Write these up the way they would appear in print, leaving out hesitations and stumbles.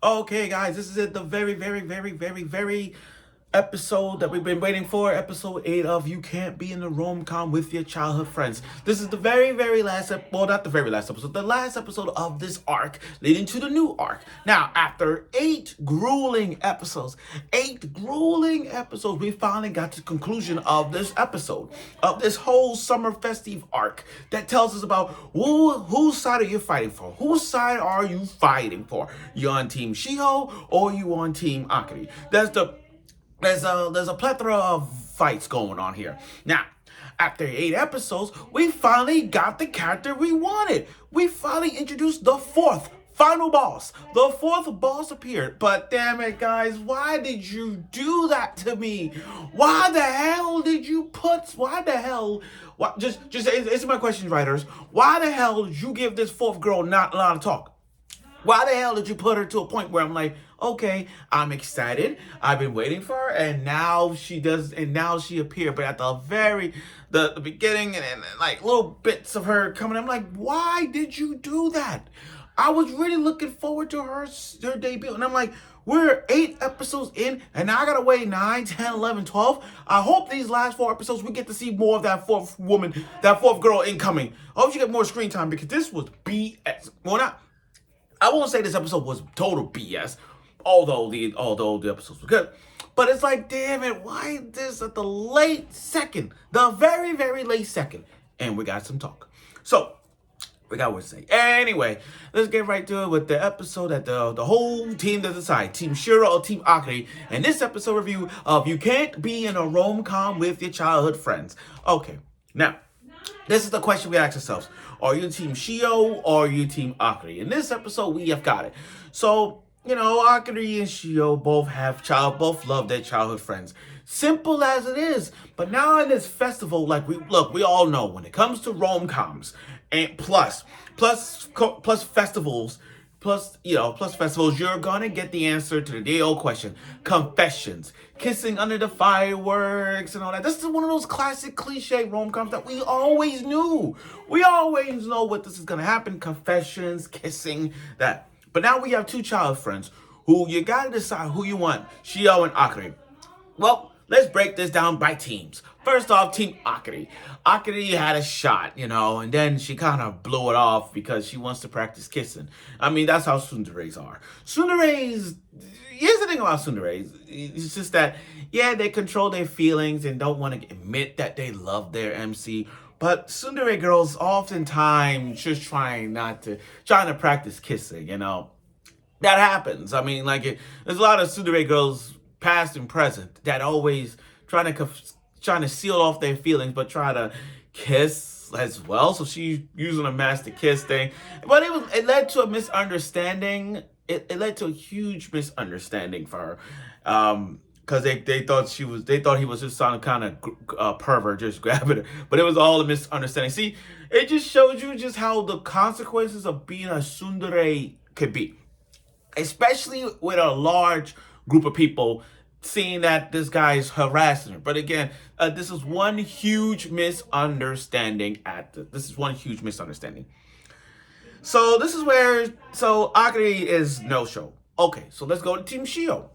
Okay, guys, this is it. The very episode that we've been waiting for. Episode 8 of You Can't Be in the Rom-Com with Your Childhood Friends. This is the very last, well, not the very last episode, the last episode of this arc leading to the new arc. Now, after 8 grueling episodes, we finally got to the conclusion of this episode, of this whole summer festive arc that tells us about whose side are you fighting for? Whose side are you fighting for? You on Team Shio or you on Team Akari? There's a plethora of fights going on here. Now, after 8 episodes, we finally got the character we wanted. We finally introduced the fourth final boss. The fourth boss appeared. But damn it, guys, why did you do that to me? Why the hell did you just answer my question, writers. Why the hell did you give this fourth girl not a lot of talk? Why the hell did you put her to a point where I'm like, okay, I'm excited. I've been waiting for her, and now she appeared. But at the beginning and like little bits of her coming, I'm like, why did you do that? I was really looking forward to her debut, and I'm like, we're 8 episodes in, and now I gotta wait 9, 10, 11, 12. I hope these last 4 episodes we get to see more of that fourth girl incoming. I hope you get more screen time because this was BS. Well, I won't say this episode was total BS, although the episodes were good. But it's like, damn it, why this at the late second, the very late second, and we got some talk. So we got what to say. Anyway, let's get right to it with the episode that the whole team does decide, Team Shiro or Team Akari. And this episode review of You Can't Be in a Rom-Com with Your Childhood Friends. Okay, now this is the question we ask ourselves. Are you Team Shio or are you Team Akari? In this episode, we have got it. So, Akari and Shio both love their childhood friends. Simple as it is. But now in this festival, we all know when it comes to rom-coms and plus festivals, plus festivals, you're gonna get the answer to the day-old question. Confessions. Kissing under the fireworks and all that. This is one of those classic cliche rom-coms that we always knew. We always know what this is gonna happen. Confessions, kissing, that. But now we have 2 childhood friends who you gotta decide who you want, Shio and Akari. Well, let's break this down by teams. First off, Team Akari. Akari had a shot, and then she kind of blew it off because she wants to practice kissing. I mean, that's how tsunderes are. Here's the thing about tsunderes. It's just that, yeah, they control their feelings and don't want to admit that they love their MC. But tsundere girls oftentimes just trying to practice kissing, That happens. I mean, there's a lot of tsundere girls, past and present, that always trying to seal off their feelings, but try to kiss as well. So she's using a master kiss thing, but it led to a misunderstanding. It led to a huge misunderstanding for her, because they thought he was just some kind of pervert, just grabbing her, but it was all a misunderstanding. See, it just shows you just how the consequences of being a tsundere could be, especially with a large group of people seeing that this guy's harassing her. But again, this is one huge misunderstanding. So this is where Akari is no show. Okay, so let's go to Team Shio.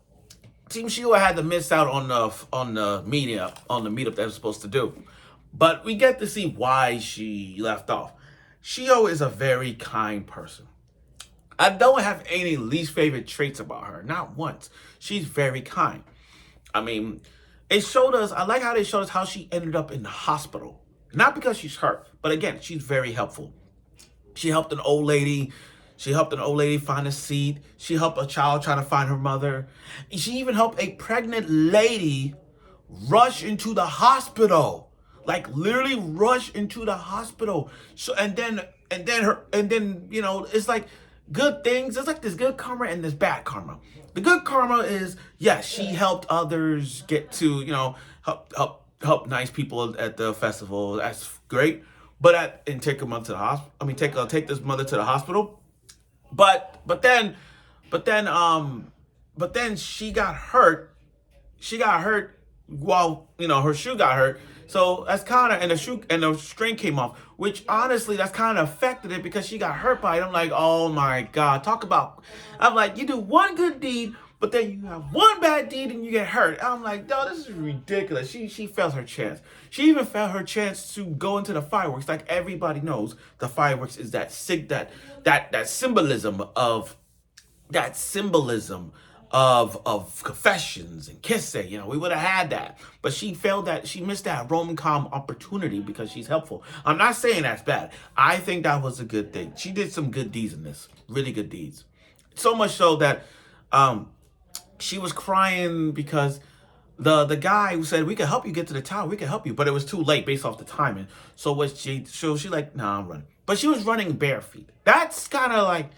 Team Shio had to miss out on the meetup that was supposed to do, but we get to see why she left off. Shio is a very kind person. I don't have any least favorite traits about her. Not once. She's very kind. I mean, I like how they showed us how she ended up in the hospital. Not because she's hurt, but again, she's very helpful. She helped an old lady. Find a seat. She helped a child trying to find her mother. She even helped a pregnant lady rush into the hospital. Like literally rush into the hospital. So and then it's like good things. There's like this good karma and this bad karma. The good karma is, yes, she helped others get to, help nice people at the festival. That's great. And take a mother to the hospital. I mean, take this mother to the hospital. But then she got hurt. While her shoe got hurt. So that's kind of, and the shoe and the string came off, which honestly that's kind of affected it because she got hurt by it. I'm like, oh my god, talk about. I'm like, you do one good deed, but then you have one bad deed and you get hurt. I'm like, no, this is ridiculous. She felt her chance. She even felt her chance to go into the fireworks. Like everybody knows, the fireworks is that symbolism of confessions and kissing. You know, we would have had that, but she failed that. She missed that rom-com opportunity because she's helpful. I'm not saying that's bad. I think that was a good thing. She did some good deeds in this, really good deeds. So much so that she was crying because the guy who said we could help you get to the tower, we could help you, but it was too late based off the timing. So she like, nah, I'm running, but she was running bare feet. That's kind of like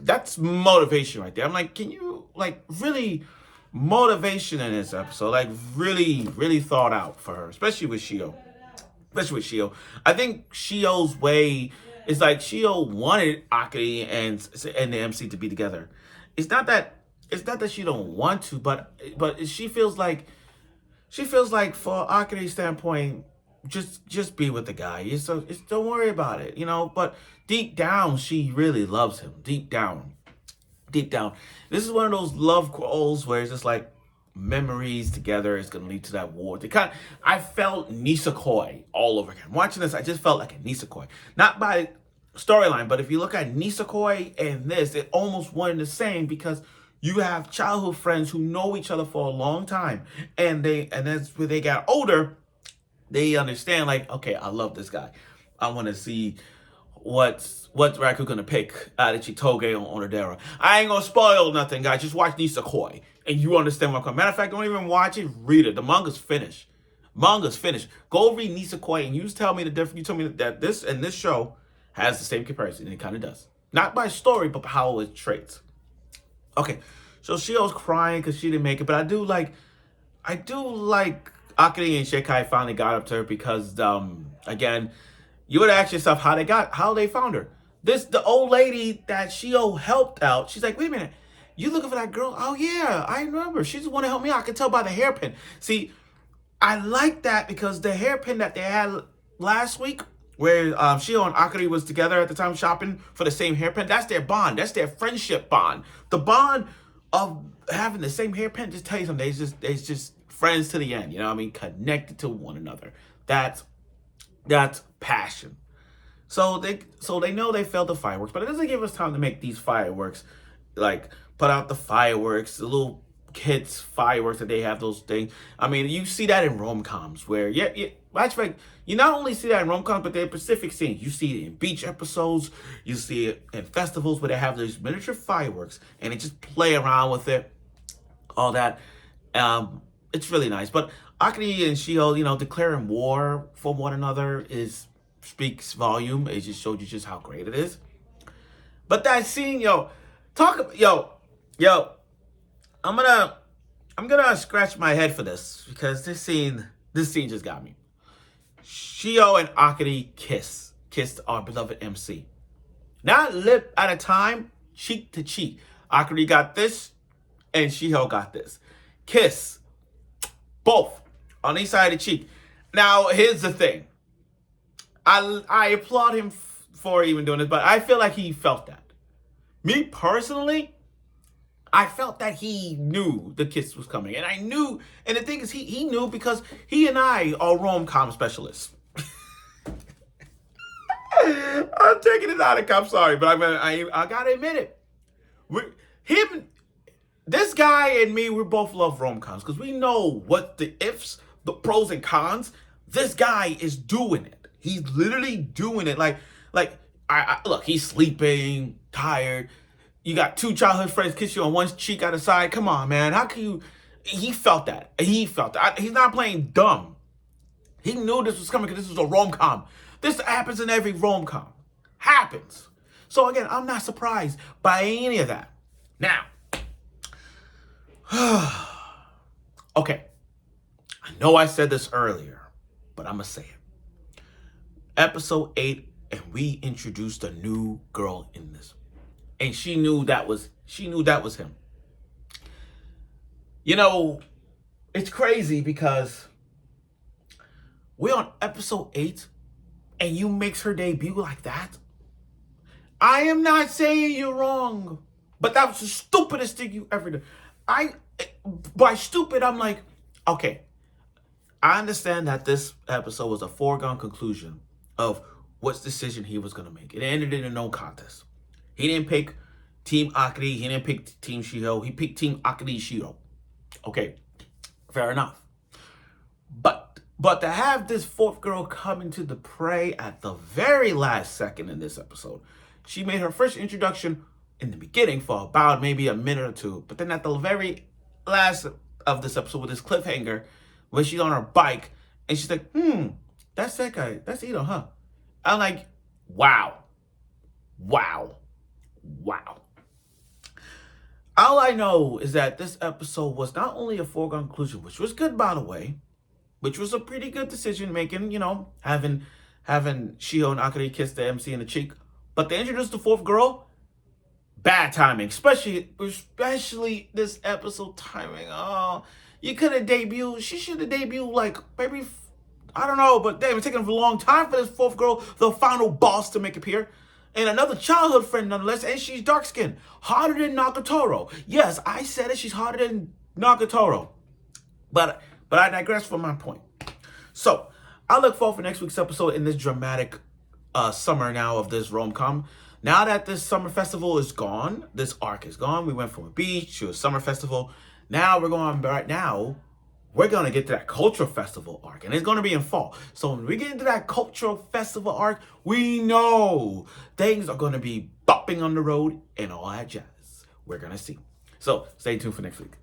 that's motivation right there. I'm like, can you like really motivation in this episode, like really thought out for her, especially with Shio. I think Shio's way is like Shio wanted Akari and the MC to be together. It's not that she don't want to, but she feels like for Akari's standpoint, just be with the guy. Don't worry about it, you know. But deep down, she really loves him. Deep down. This is one of those love calls where it's just like memories together is gonna lead to that war. I felt Nisekoi all over again. Watching this, I just felt like a Nisekoi. Not by storyline, but if you look at Nisekoi and this, it almost one the same because you have childhood friends who know each other for a long time, and as when they got older, they understand like, okay, I love this guy. I want to see what Raku gonna pick out of Chitoge on Onodera. I ain't gonna spoil nothing, guys. Just watch Nisekoi and you understand what I'm coming. Matter of fact, don't even watch it. Read it. The manga's finished. Go read Nisekoi and you tell me the difference. You tell me that this and this show has the same comparison. And it kind of does. Not by story, but how it traits. Okay, so Shio's crying because she didn't make it, but I do like Akari and Shekai finally got up to her because again, you would ask yourself how they found her. The old lady that Shio helped out, she's like, wait a minute, you looking for that girl? Oh yeah, I remember. She just want to help me out. I can tell by the hairpin. See, I like that because the hairpin that they had last week, where Shio and Akari was together at the time shopping for the same hairpin, that's their bond. That's their friendship bond. The bond of having the same hairpin, just tell you something, they just friends to the end. You know what I mean? Connected to one another. That's passion. So they know they failed the fireworks, but it doesn't give us time to make these fireworks, like put out the fireworks, the little kids fireworks that they have, those things. I mean, you see that in rom-coms where fact, you not only see that in rom-coms, but they're Pacific scenes. You see it in beach episodes, you see it in festivals where they have those miniature fireworks and they just play around with it, all that. It's really nice. But Akari and Shio, you know, declaring war for one another speaks volume. It just showed you just how great it is. But that scene, I'm gonna scratch my head for this because this scene just got me. Shio and Akari kissed our beloved MC. Not lip at a time, cheek to cheek. Akari got this, and Shio got this. Kiss. Both on each side of the cheek. Now, here's the thing. I applaud him for even doing this, but I feel like he felt that. Me personally, I felt that he knew the kiss was coming. And I knew, and the thing is, he knew because he and I are rom-com specialists. I'm taking it out of, I'm sorry, but I gotta admit it. This guy and me, we both love rom-coms because we know what the ifs, the pros and cons. This guy is doing it. He's literally doing it. Like look, he's sleeping, tired. You got two childhood friends kiss you on one cheek out of side. Come on, man. How can you? He felt that. He's not playing dumb. He knew this was coming because this was a rom-com. This happens in every rom-com. Happens. So again, I'm not surprised by any of that. Now, okay. I know I said this earlier, but I'm going to say it. Episode 8, and we introduced a new girl in this. And she knew that was him. You know, it's crazy because We're on episode 8, and you makes her debut like that? I am not saying you're wrong, but that was the stupidest thing you ever did. By stupid, I'm like, okay, I understand that this episode was a foregone conclusion of what decision he was going to make. It ended in a no contest. He didn't pick Team Akari. He didn't pick Team Shio. He picked Team Akari Shio. Okay, fair enough. But to have this fourth girl come into the prey at the very last second in this episode, she made her first introduction in the beginning for about maybe a minute or two. But then at the very last of this episode with this cliffhanger, when she's on her bike and she's like, that's that guy. That's Ito, huh? I'm like, wow. All I know is that this episode was not only a foregone conclusion, which was good, by the way, which was a pretty good decision making, having Shio and Akari kiss the MC in the cheek. But they introduced the fourth girl, bad timing, especially this episode timing. Oh, you could have debuted. She should have debuted like maybe, I don't know, but they've been taking a long time for this fourth girl, the final boss, to make appear. And another childhood friend nonetheless, and she's dark skinned, hotter than Nagatoro. Yes, I said it. She's hotter than Nagatoro. But I digress from my point. So I look forward for next week's episode in this dramatic summer now of this rom-com. Now that this summer festival is gone, this arc is gone. We went from a beach to a summer festival. Now we're going to get to that cultural festival arc, and it's going to be in fall. So when we get into that cultural festival arc, we know things are going to be bopping on the road and all that jazz. We're going to see. So stay tuned for next week.